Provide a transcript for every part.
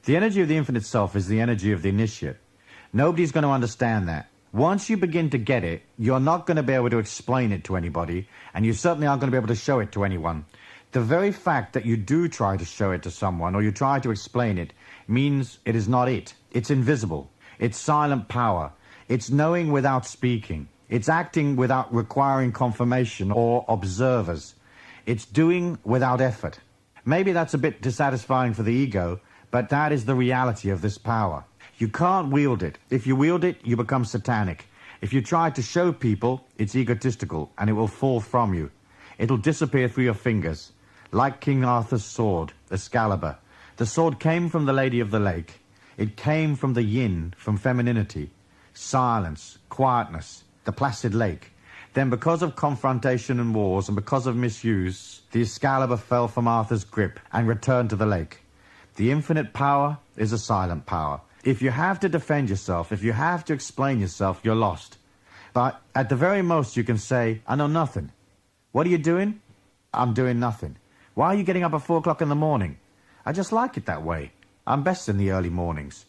The energy of the infinite self is the energy of the initiate. Nobody's going to understand that. Once you begin to get it, you're not going to be able to explain it to anybody, and you certainly aren't going to be able to show it to anyone. The very fact that you do try to show it to someone, or you try to explain it, means it is not it. It's invisible. It's silent power. It's knowing without speaking. It's acting without requiring confirmation or observers. It's doing without effort. Maybe that's a bit dissatisfying for the ego, but that is the reality of this power. You can't wield it. If you wield it, you become satanic. If you try to show people, it's egotistical, and it will fall from you. It'll disappear through your fingers, like King Arthur's sword, Excalibur. The sword came from the Lady of the Lake. It came from the yin, from femininity, silence, quietness, the placid lake. Then because of confrontation and wars, and because of misuse, the Excalibur fell from Arthur's grip and returned to the lake. The infinite power is a silent power. If you have to defend yourself, if you have to explain yourself, you're lost. But at the very most you can say, I know nothing. What are you doing? I'm doing nothing. Why are you getting up at 4 o'clock in the morning? I just like it that way. I'm best in the early mornings.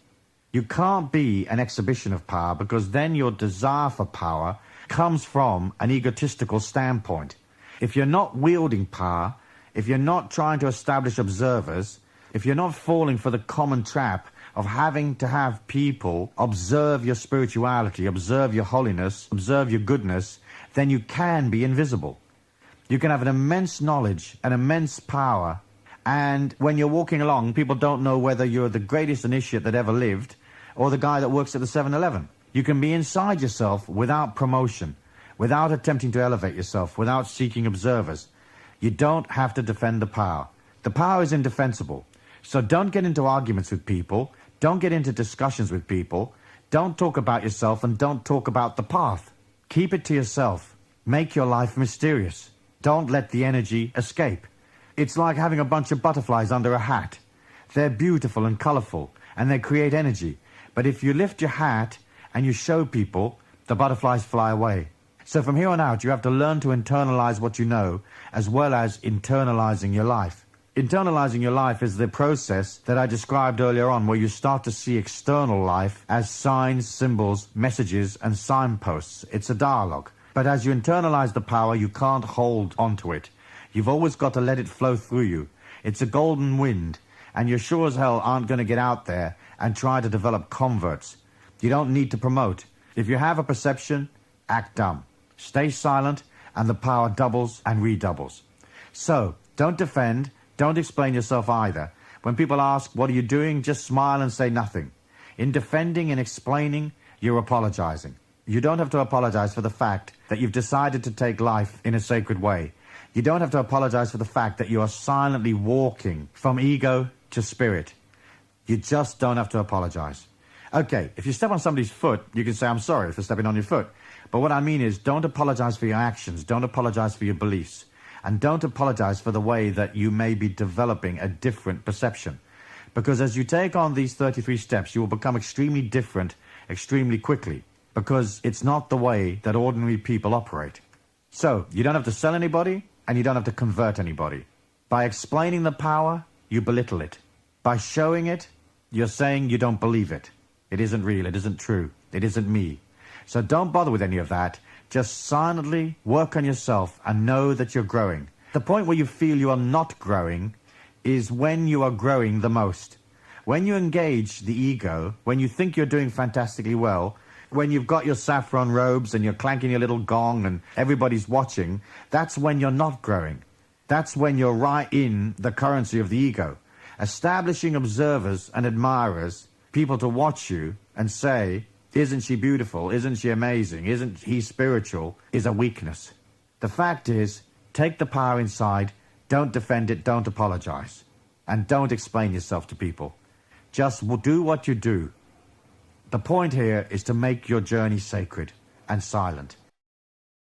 You can't be an exhibition of power, because then your desire for power comes from an egotistical standpoint. If you're not wielding power, if you're not trying to establish observers, if you're not falling for the common trap of having to have people observe your spirituality, observe your holiness, observe your goodness, then you can be invisible. You can have an immense knowledge, an immense power, and when you're walking along, people don't know whether you're the greatest initiate that ever lived or the guy that works at the 7-Eleven. You can be inside yourself without promotion, without attempting to elevate yourself, without seeking observers. You don't have to defend the power. The power is indefensible. So don't get into arguments with people. Don't get into discussions with people. Don't talk about yourself, and don't talk about the path. Keep it to yourself. Make your life mysterious. Don't let the energy escape. It's like having a bunch of butterflies under a hat. They're beautiful and colorful, and they create energy. But if you lift your hat and you show people, the butterflies fly away. So from here on out, you have to learn to internalize what you know, as well as internalizing your life. Internalizing your life is the process that I described earlier on, where you start to see external life as signs, symbols, messages, and signposts. It's a dialogue. But as you internalize the power, you can't hold onto it. You've always got to let it flow through you. It's a golden wind, and you sure as hell aren't going to get out there and try to develop converts. You don't need to promote. If you have a perception, act dumb. Stay silent, and the power doubles and redoubles. So, don't defend. Don't explain yourself either. When people ask, what are you doing? Just smile and say nothing. In defending and explaining, you're apologizing. You don't have to apologize for the fact that you've decided to take life in a sacred way. You don't have to apologize for the fact that you are silently walking from ego to spirit. You just don't have to apologize. Okay, if you step on somebody's foot, you can say, I'm sorry for stepping on your foot. But what I mean is, don't apologize for your actions. Don't apologize for your beliefs. And don't apologize for the way that you may be developing a different perception. Because as you take on these 33 steps, you will become extremely different extremely quickly. Because it's not the way that ordinary people operate. So, you don't have to sell anybody, and you don't have to convert anybody. By explaining the power, you belittle it. By showing it, you're saying you don't believe it. It isn't real, it isn't true, it isn't me. So don't bother with any of that. Just silently work on yourself and know that you're growing. The point where you feel you are not growing is when you are growing the most. When you engage the ego, when you think you're doing fantastically well, when you've got your saffron robes and you're clanking your little gong and everybody's watching, that's when you're not growing. That's when you're right in the currency of the ego. Establishing observers and admirers, people to watch you and say, isn't she beautiful? Isn't she amazing? Isn't he spiritual? Is a weakness. The fact is, take the power inside, don't defend it, don't apologize. And don't explain yourself to people. Just do what you do. The point here is to make your journey sacred and silent.